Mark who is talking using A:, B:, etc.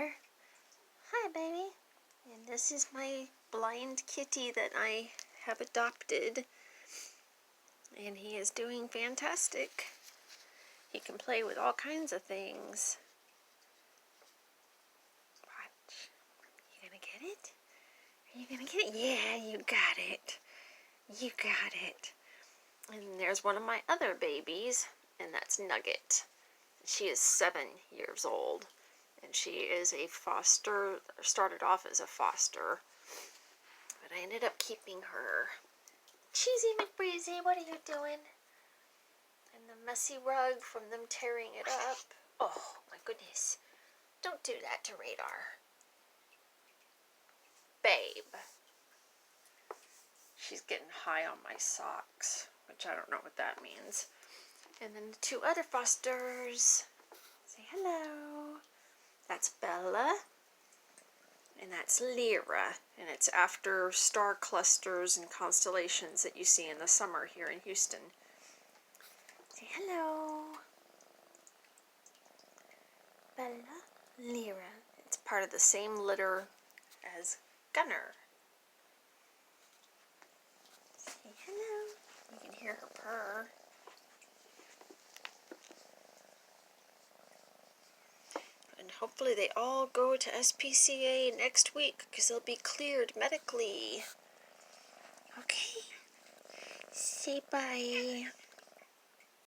A: are. Hi, baby. And this is my blind kitty that I have adopted. And he is doing fantastic. He can play with all kinds of things. Watch. You gonna get it? Are you gonna get it? Yeah, you got it. You got it. And there's one of my other babies, and that's Nugget. She is 7 years old, and she is a foster, started off as a foster, but I ended up keeping her. Cheesy McBreezy, what are you doing? And the messy rug from them tearing it up. Oh, my goodness. Don't do that to Radar. Babe. She's getting high on my socks, which I don't know what that means. And then the 2 other fosters. Say hello. That's Bella. And that's Lyra. And it's after star clusters and constellations that you see in the summer here in Houston. Say hello. Bella, Lyra. It's part of the same litter as Gunner. Say hello. You can hear her purr. And hopefully they all go to SPCA next week because they'll be cleared medically. Okay. Say bye.